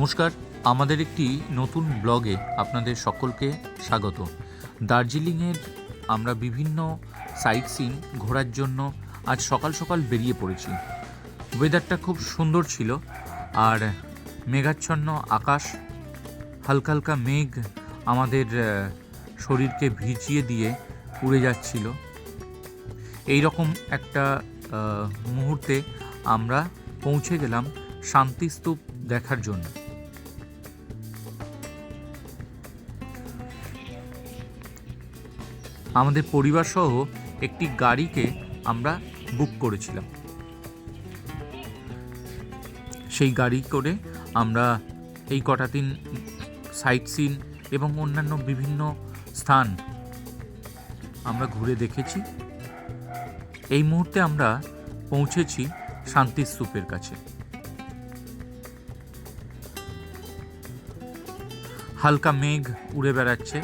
নমস্কার, আমাদের একটি নতুন ব্লগে আপনাদের সকলকে স্বাগত। দার্জিলিংয়ের আমরা বিভিন্ন সাইট সিন ঘোরার জন্য আজ সকাল সকাল বেরিয়ে পড়েছি। ওয়েদারটা খুব সুন্দর ছিল, আর মেঘাচ্ছন্ন আকাশ, হালকা হালকা মেঘ আমাদের শরীরকে ভিজিয়ে দিয়ে উড়ে যাচ্ছিল। এই রকম একটা মুহূর্তে আমরা পৌঁছে গেলাম শান্তিস্তূপ দেখার জন্য। আমাদের পরিবার সহ একটি গাড়িকে আমরা বুক করেছিলাম। সেই গাড়ি করে আমরা এই কটা দিন সাইট সিন এবং অন্যান্য বিভিন্ন স্থান আমরা ঘুরে দেখেছি। এই মুহূর্তে আমরা পৌঁছেছি শান্তিস্তূপের কাছে। হালকা মেঘ উড়ে বেড়াচ্ছে।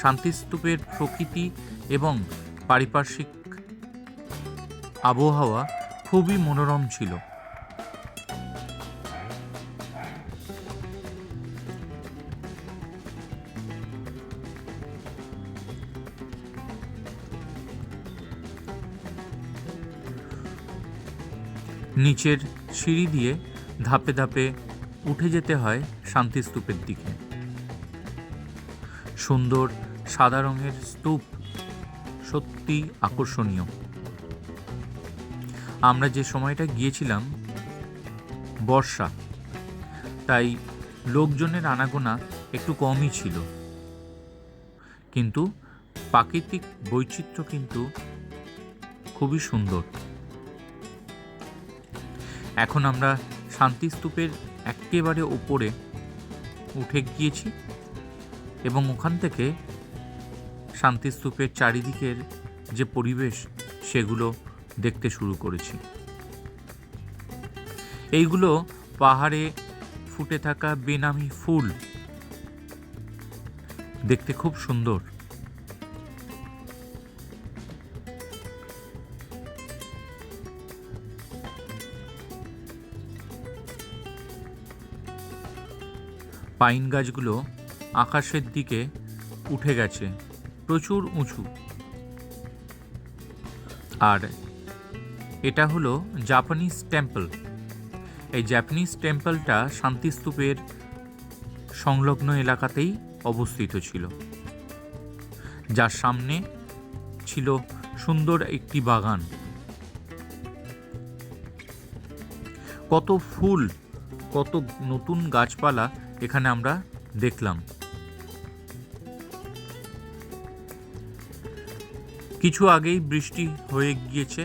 শান্তিস্তূপের প্রকৃতি এবং পারিপার্শ্বিক আবহাওয়া খুবই মনোরম ছিল। নিচের সিঁড়ি দিয়ে ধাপে ধাপে উঠে যেতে হয় শান্তিস্তূপের দিকে। সুন্দর সাদা রঙের স্তূপ, সত্যি আকর্ষণীয়। আমরা যে সময়টা গিয়েছিলাম বর্ষা, তাই লোকজনের আনাগোনা একটু কমই ছিল, কিন্তু প্রাকৃতিক বৈচিত্র্য কিন্তু খুবই সুন্দর। এখন আমরা শান্তিস্তূপের একেবারে উপরে উঠে গিয়েছি এবং ওখান থেকে শান্তিস্তূপের চারিদিকের যে পরিবেশ সেগুলো দেখতে শুরু করেছি। এইগুলো পাহাড়ে ফুটে থাকা বেনামি ফুল, দেখতে খুব সুন্দর। পাইন গাছগুলো আকাশের দিকে উঠে গেছে, প্রচুর উঁচু। আর এটা হলো জাপানিজ টেম্পল। এই জাপানিজ টেম্পলটা শান্তিস্তূপের সংলগ্ন এলাকাতেই অবস্থিত ছিল, যার সামনে ছিল সুন্দর একটি বাগান। কত ফুল, কত নতুন গাছপালা এখানে আমরা দেখলাম। কিছু আগেই বৃষ্টি হয়ে গিয়েছে,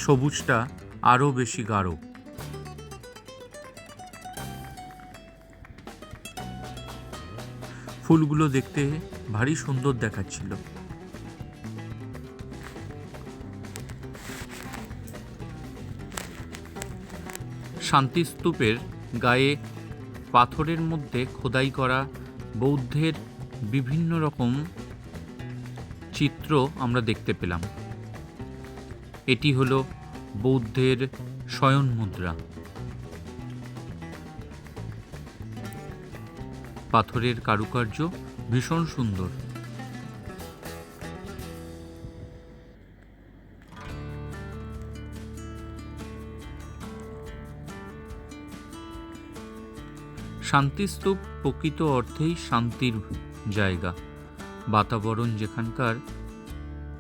সবুজটা আরো বেশি গাঢ়। ফুলগুলো দেখতে ভারী সুন্দর দেখাচ্ছিল। শান্তিস্তূপের গায়ে পাথরের মধ্যে খোদাই করা বৌদ্ধের বিভিন্ন রকম চিত্র আমরা দেখতে পেলাম। এটি হলো বৌদ্ধের শয়ন মুদ্রা। পাথরের কারুকার্য ভীষণ সুন্দর। শান্তিস্তূপ প্রকৃত অর্থেই শান্তির জায়গা। বাতাবরণ যেখানকার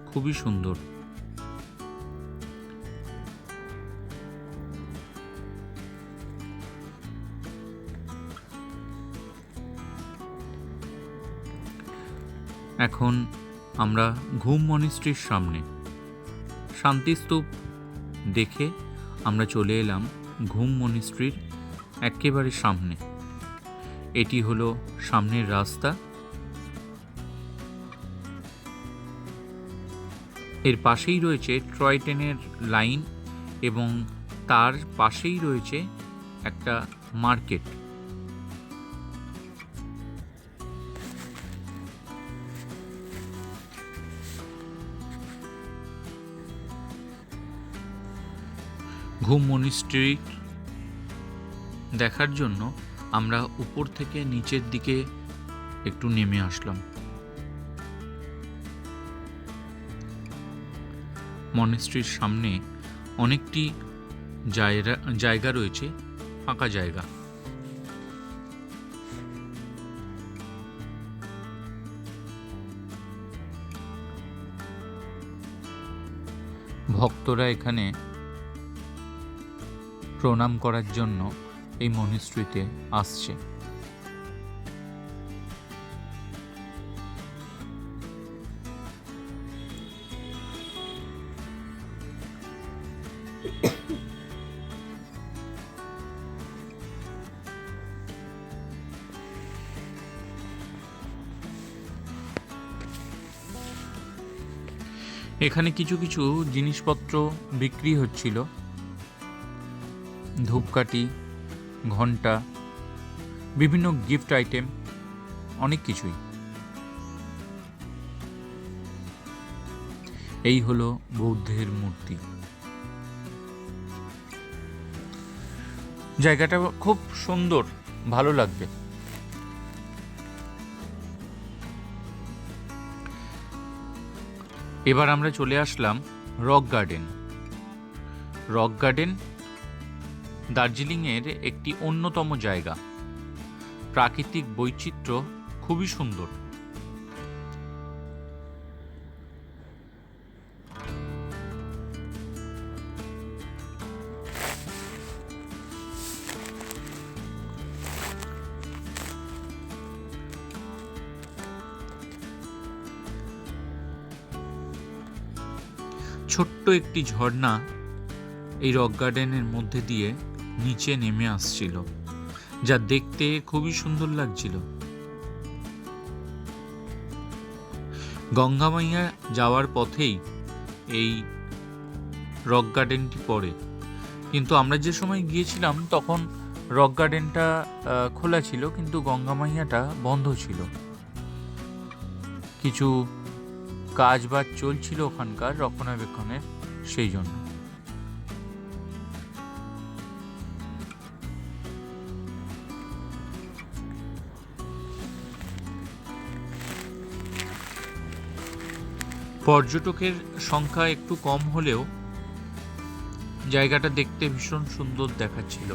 খুবই সুন্দর। এখন আমরা ঘুম মনিস্ট্রির সামনে। শান্তিস্তূপ দেখে আমরা চলে এলাম ঘুম মনিস্ট্রির একেবারে সামনে। এটি হলো সামনের রাস্তা। এর পাশেই রয়েছে টয় ট্রেনের লাইন এবং তার পাশেই রয়েছে একটা মার্কেট। ঘুম মনিস্ট্রি দেখার জন্য আমরা উপর থেকে নিচের দিকে একটু নেমে আসলাম। মনেস্ট্রির সামনে অনেকটি জায়গা রয়েছে, ফাঁকা জায়গা। ভক্তরা এখানে প্রণাম করার জন্য এই মনেস্ট্রিতে আসছে। এখানে কিছু কিছু জিনিসপত্র বিক্রি হচ্ছিল, ধূপকাঠি, ঘণ্টা, বিভিন্ন গিফট আইটেম, অনেক কিছুই। এই হলো বৌদ্ধের মূর্তি। জায়গাটা খুব সুন্দর, ভালো লাগবে। এবার আমরা চলে আসলাম রক গার্ডেন। রক গার্ডেন দার্জিলিংয়ের একটি অন্যতম জায়গা। প্রাকৃতিক বৈচিত্র্য খুবই সুন্দর। ছোট্ট একটি ঝর্ণা এই রক গার্ডেনের মধ্যে দিয়ে নিচে নেমে আসছিল, যা দেখতে খুবই সুন্দর লাগছিল। গঙ্গা মাইয়া যাওয়ার পথেই এই রক গার্ডেনটি পড়ে, কিন্তু আমরা যে সময় গিয়েছিলাম তখন রক গার্ডেনটা খোলা ছিল, কিন্তু গঙ্গা মাইয়াটা বন্ধ ছিল। কিছু কাজ বাজ চলছিল ওখানকার রক্ষণাবেক্ষণের, সেই জন্য। পর্যটকের সংখ্যা একটু কম হলেও জায়গাটা দেখতে ভীষণ সুন্দর দেখাচ্ছিল।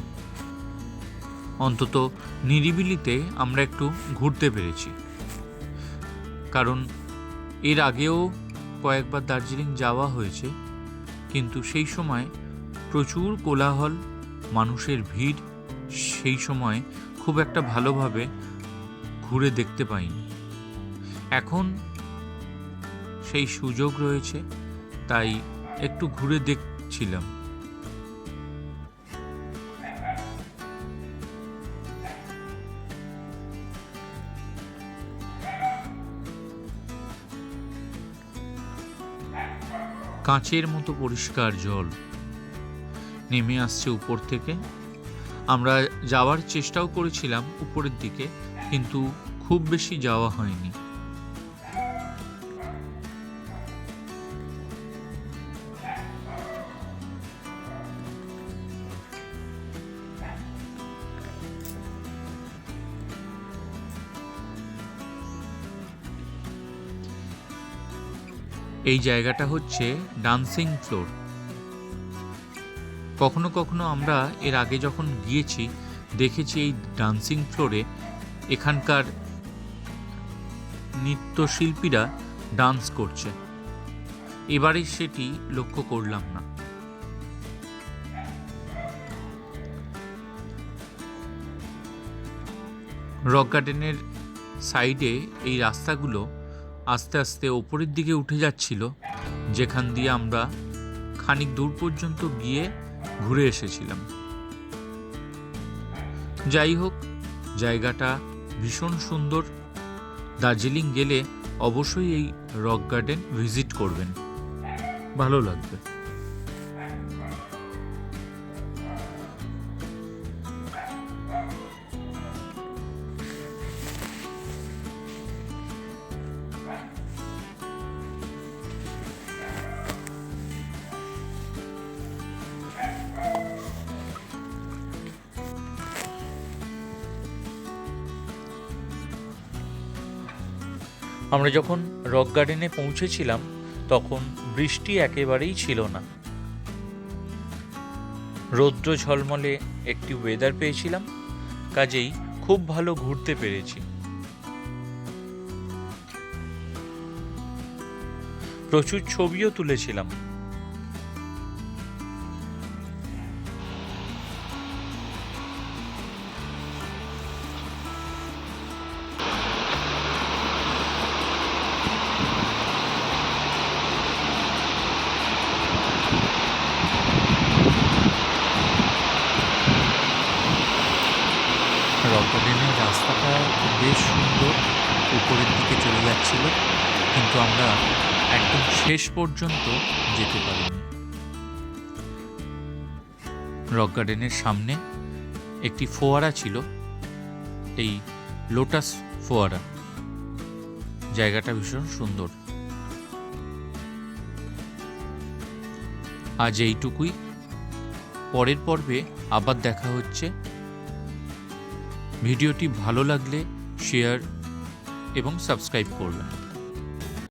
অন্তত নিরিবিলিতে আমরা একটু ঘুরতে পেরেছি, কারণ এর আগেও কয়েকবার দার্জিলিং যাওয়া হয়েছে, কিন্তু সেই সময় প্রচুর কোলাহল, মানুষের ভিড়, সেই সময় খুব একটা ভালোভাবে ঘুরে দেখতে পাইনি। এখন সেই সুযোগ রয়েছে, তাই একটু ঘুরে দেখছিলাম। কাঁচের মতো পরিষ্কার জল নেমে আসছে উপর থেকে। আমরা যাওয়ার চেষ্টাও করেছিলাম উপরের দিকে, কিন্তু খুব বেশি যাওয়া হয়নি। এই জায়গাটা হচ্ছে ডান্সিং ফ্লোর। কখনো কখনো আমরা এর আগে যখন গিয়েছি দেখেছি এই ডান্সিং ফ্লোরে এখানকার নৃত্যশিল্পীরা ডান্স করছে। এবারে সেটি লক্ষ্য করলাম না। রক গার্ডেনের সাইডে এই রাস্তাগুলো আস্তে আস্তে ওপরের দিকে উঠে যাচ্ছিল, যেখান দিয়ে আমরা খানিক দূর পর্যন্ত গিয়ে ঘুরে এসেছিলাম। যাই হোক, জায়গাটা ভীষণ সুন্দর। দার্জিলিং গেলে অবশ্যই এই রক গার্ডেন ভিজিট করবেন, ভালো লাগবে। আমরা যখন রক গার্ডেনে পৌঁছেছিলাম তখন বৃষ্টি একেবারেই ছিল না, রৌদ্র ঝলমলে একটি ওয়েদার পেয়েছিলাম, কাজেই খুব ভালো ঘুরতে পেরেছি। প্রচুর ছবিও তুলেছিলাম। রক গার্ডেনের রাস্তাটা বেশ সুন্দর, উপরের দিকে চলে যাচ্ছিল, কিন্তু আমরা একদম শেষ পর্যন্ত যেতে পারিনি। রক গার্ডেনের সামনে একটি ফোয়ারা ছিল, এই লোটাস ফোয়ারা। জায়গাটা ভীষণ সুন্দর। আজ এইটুকুই, পরের পর্বে আবার দেখা হচ্ছে। ভিডিওটি ভালো লাগলে শেয়ার এবং সাবস্ক্রাইব করবেন।